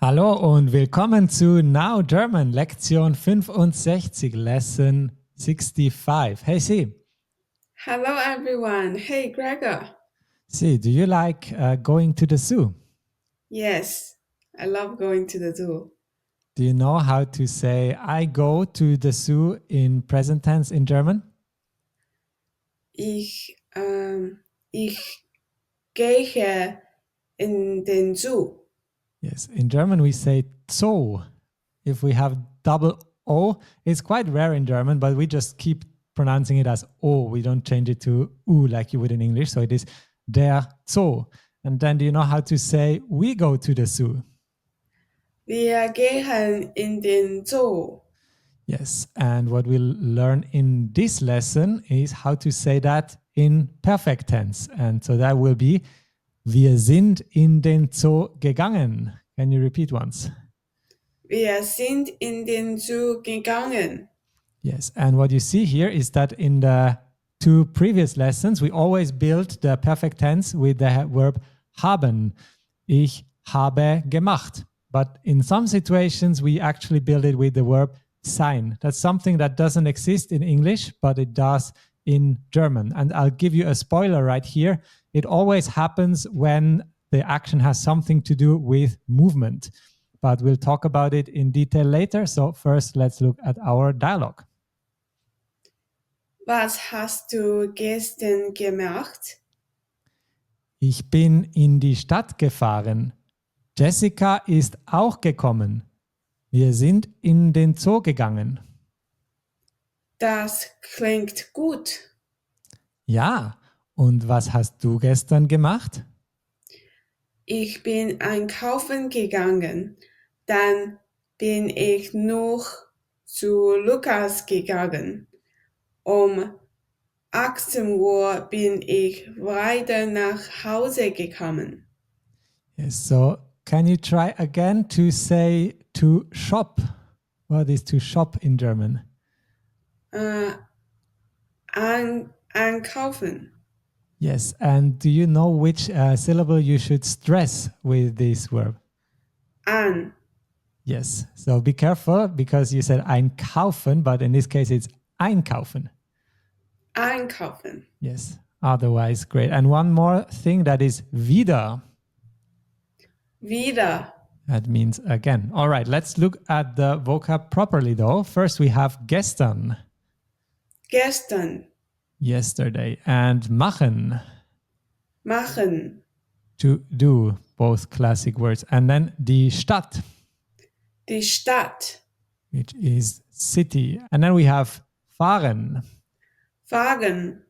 Hallo und willkommen zu Now German, Lektion 65, Lesson 65. Hey, C. Hello, everyone. Hey, Gregor. C, do you like going to the zoo? Yes, I love going to the zoo. Do you know how to say I go to the zoo in present tense in German? Ich gehe in den Zoo. Yes, in German we say Zoo. If we have double O, it's quite rare in German, but we just keep pronouncing it as O. We don't change it to U like you would in English. So it is der Zoo. And then do you know how to say we go to the zoo? Wir gehen in den Zoo. Yes, and what we'll learn in this lesson is how to say that in perfect tense. And so that will be Wir sind in den Zoo gegangen. Can you repeat once? Wir sind in den Zoo gegangen. Yes, and what you see here is that in the two previous lessons, we always build the perfect tense with the verb haben. Ich habe gemacht. But in some situations, we actually build it with the verb sein. That's something that doesn't exist in English, but it does in German. And I'll give you a spoiler right here. It always happens when the action has something to do with movement. But we'll talk about it in detail later. So first, let's look at our dialogue. Was hast du gestern gemacht? Ich bin in die Stadt gefahren. Jessica ist auch gekommen. Wir sind in den Zoo gegangen. Das klingt gut. Ja, und was hast du gestern gemacht? Ich bin einkaufen gegangen. Dann bin ich noch zu Lukas gegangen. Um 18 Uhr bin ich weiter nach Hause gekommen. Yes, so can you try again to say to shop? What is to shop in German? Einkaufen. Yes, and do you know which syllable you should stress with this verb? An. Yes, so be careful because you said einkaufen, but in this case it's einkaufen. Einkaufen. Yes, otherwise great. And one more thing, that is wieder. Wieder. That means again. All right, let's look at the vocab properly though. First we have gestern. Gestern. Yesterday. And machen. Machen. To do, both classic words. And then die Stadt. Die Stadt. Which is city. And then we have fahren. Fahren.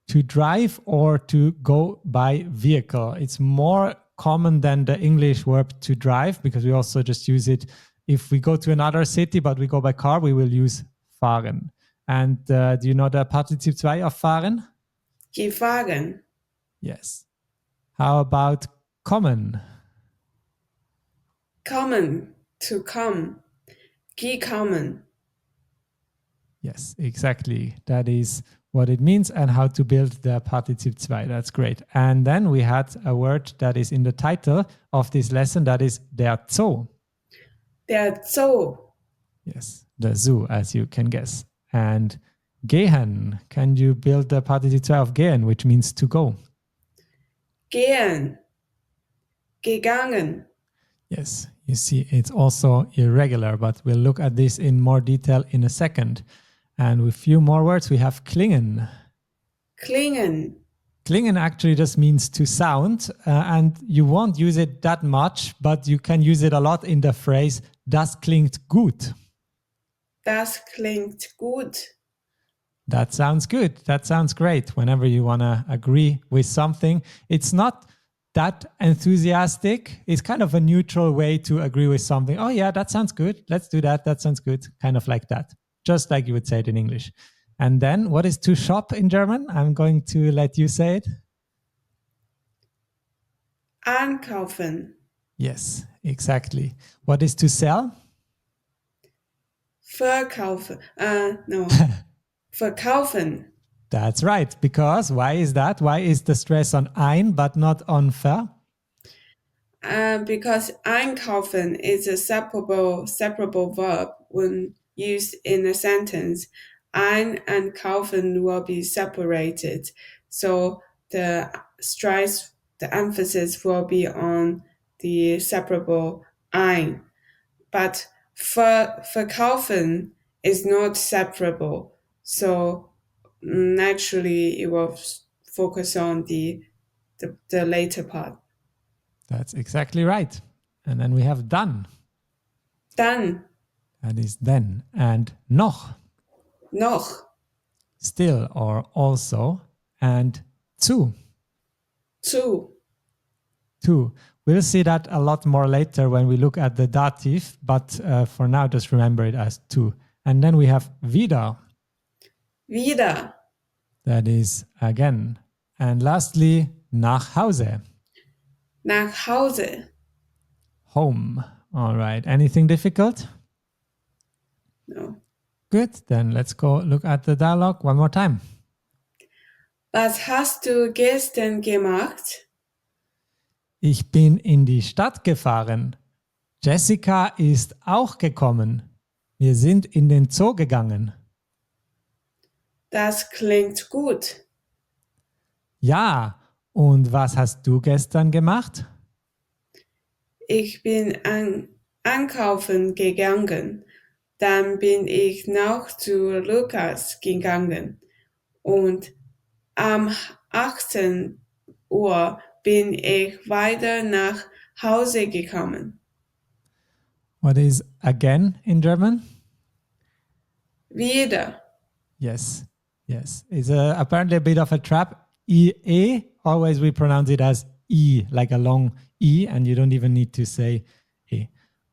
To drive or to go by vehicle. It's more common than the English verb to drive because we also just use it if we go to another city but we go by car, we will use fahren. And do you know the Partizip 2 of fahren? Gefahren. Yes. How about kommen? Kommen. To come. Gekommen. Yes, exactly. That is what it means and how to build the Partizip 2. That's great. And then we had a word that is in the title of this lesson, that is der Zoo. Der Zoo. Yes, the zoo, as you can guess. And gehen, can you build the Partizip 2 of gehen, which means to go? Gehen. Gegangen. Yes, you see, it's also irregular, but we'll look at this in more detail in a second. And with a few more words, we have klingen. Klingen. Klingen actually just means to sound, and you won't use it that much, but you can use it a lot in the phrase das klingt gut. Das klingt gut. That sounds good. That sounds great. Whenever you want to agree with something, it's not that enthusiastic. It's kind of a neutral way to agree with something. Oh yeah, that sounds good. Let's do that. That sounds good. Kind of like that. Just like you would say it in English. And then what is to shop in German? I'm going to let you say it. Einkaufen. Yes, exactly. What is to sell? Verkaufen. No. Verkaufen. That's right. Because why is that? Why is the stress on ein but not on ver? Because einkaufen is a separable verb when used in a sentence. Ein and kaufen will be separated, so the stress, the emphasis will be on the separable ein. But verkaufen is not separable, so naturally it will focus on the later part. That's exactly right. And then we have dann. Dann, That is then. And noch, noch, still or also. And zu, zu, too. We'll see that a lot more later when we look at the dative, but for now, just remember it as to. And then we have wieder, wieder, that is again. And lastly, nach Hause, nach Hause. home. All right. Anything difficult? No. Good. Then let's go look at the dialogue one more time. Was hast du gestern gemacht? Ich bin in die Stadt gefahren. Jessica ist auch gekommen. Wir sind in den Zoo gegangen. Das klingt gut. Ja, und was hast du gestern gemacht? Ich bin einkaufen gegangen. Dann bin ich noch zu Lukas gegangen. Und am 18 Uhr bin ich weiter nach Hause gekommen. What is again in German? Wieder. Yes, yes. It's apparently a bit of a trap. IE, always we pronounce it as E, like a long E, and you don't even need to say E.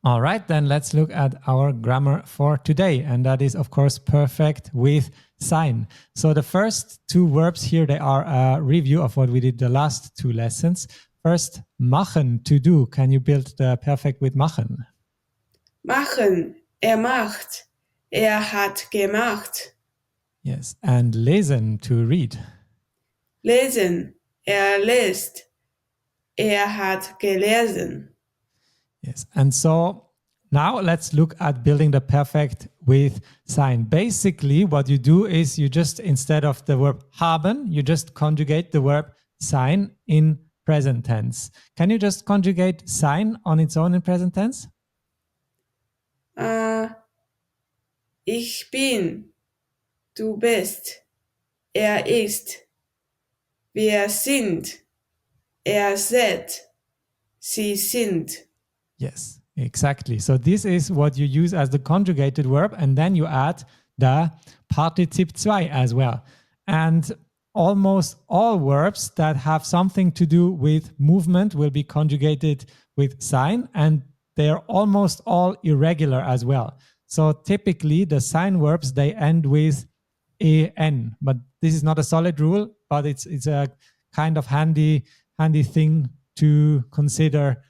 All right, then let's look at our grammar for today. And that is, of course, perfect with sign. So the first two verbs here, they are a review of what we did the last two lessons. First, machen, to do. Can you build the perfect with machen? Machen. Er macht. Er hat gemacht. Yes. And lesen, to read. Lesen. Er liest. Er hat gelesen. Yes. And so now let's look at building the perfect with sign. Basically, what you do is you just, instead of the verb haben, you just conjugate the verb sein in present tense. Can you just conjugate sein on its own in present tense? Ich bin. Du bist. Er ist. Wir sind. Er seid. Sie sind. Yes, exactly. So this is what you use as the conjugated verb, and then you add the Partizip 2 as well. And almost all verbs that have something to do with movement will be conjugated with sign, and they're almost all irregular as well. So typically the sign verbs, they end with en, but this is not a solid rule, but it's a kind of handy thing to consider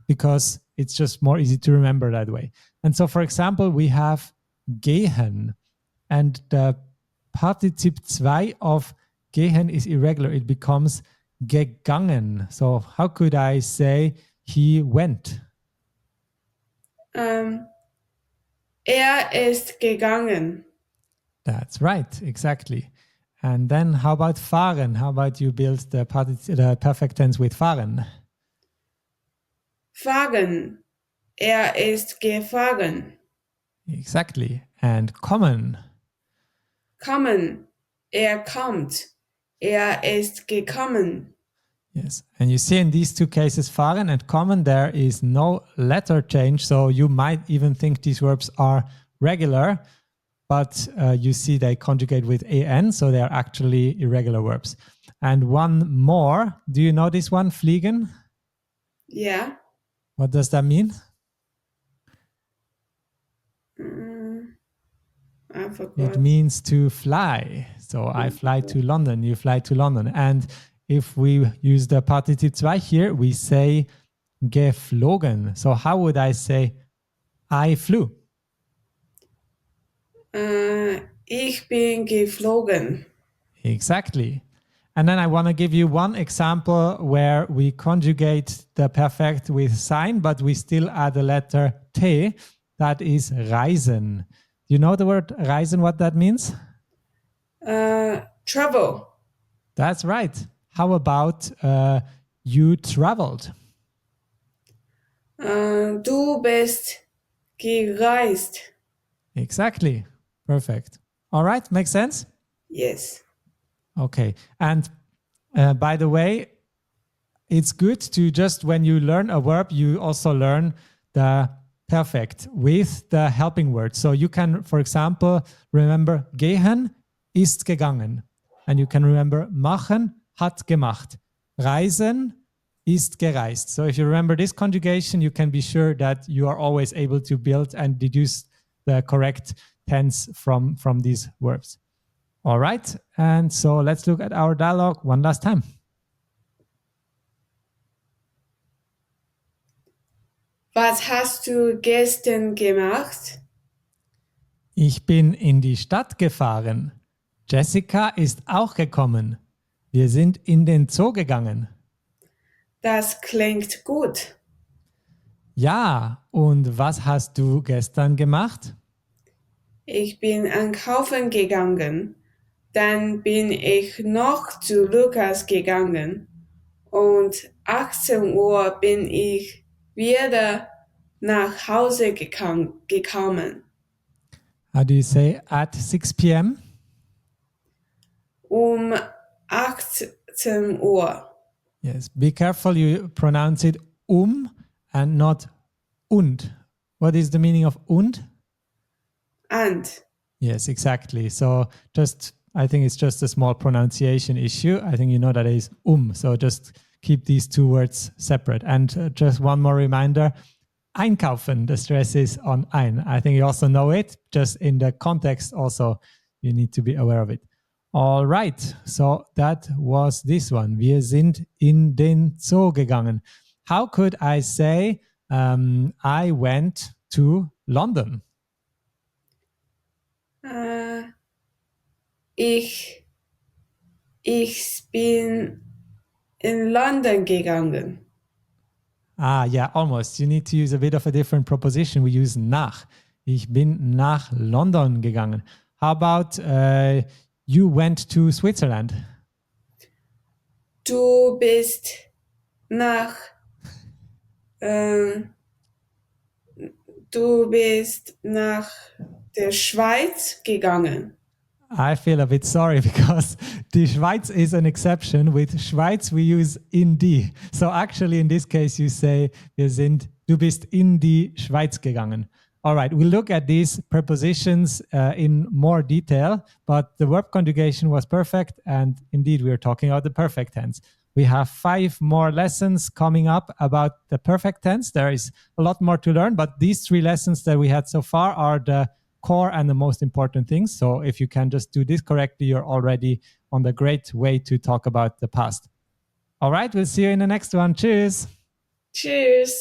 because it's just more easy to remember that way. And so, for example, we have gehen, and the Partizip 2 of gehen is irregular. It becomes gegangen. So how could I say he went? Er ist gegangen. That's right, exactly. And then how about fahren? How about you build the perfect tense with fahren? Fahren. Er ist gefahren. Exactly. And kommen. Kommen. Er kommt. Er ist gekommen. Yes. And you see in these two cases, fahren and kommen, there is no letter change. So you might even think these verbs are regular, but you see they conjugate with en, so they are actually irregular verbs. And one more. Do you know this one, fliegen? Ja. What does that mean? I forgot. It means to fly. So I fly to London, you fly to London. And if we use the Partizip 2 here, we say geflogen. So how would I say I flew? Ich bin geflogen. Exactly. And then I want to give you one example where we conjugate the perfect with sign, but we still add a letter T. That is reisen. Do you know the word reisen, what that means? Travel. That's right. How about you traveled? Du bist gereist. Exactly. Perfect. All right. Makes sense? Yes. Okay. And by the way, it's good to just when you learn a verb, you also learn the perfect with the helping word. So you can, for example, remember gehen ist gegangen. And you can remember machen hat gemacht. Reisen ist gereist. So if you remember this conjugation, you can be sure that you are always able to build and deduce the correct tense from these verbs. All right. And so let's look at our dialogue one last time. Was hast du gestern gemacht? Ich bin in die Stadt gefahren. Jessica ist auch gekommen. Wir sind in den Zoo gegangen. Das klingt gut. Ja, und was hast du gestern gemacht? Ich bin einkaufen gegangen. Dann bin ich noch zu Lukas gegangen. Und 18 Uhr bin ich wieder nach Hause gekommen. How do you say at 6 p.m.? 18 Uhr. Yes, be careful you pronounce it and not und. What is the meaning of und? And. Yes, exactly. So I think it's just a small pronunciation issue. I think you know that it is So just keep these two words separate. And just one more reminder, einkaufen, the stress is on ein. I think you also know it, just in the context also, you need to be aware of it. All right, so that was this one. Wir sind in den Zoo gegangen. How could I say I went to London? Ich bin in London gegangen. Yeah, almost. You need to use a bit of a different proposition. We use nach. Ich bin nach London gegangen. How about you went to Switzerland? Du bist nach der Schweiz gegangen. I feel a bit sorry because die Schweiz is an exception. With Schweiz, we use in die. So actually, in this case, you say, du bist in die Schweiz gegangen. All right, we'll look at these prepositions in more detail, but the verb conjugation was perfect. And indeed, we're talking about the perfect tense. We have 5 more lessons coming up about the perfect tense. There is a lot more to learn, but these 3 lessons that we had so far are the core and the most important things. So if you can just do this correctly, you're already on the great way to talk about the past. All right, we'll see you in the next one. Cheers. Cheers.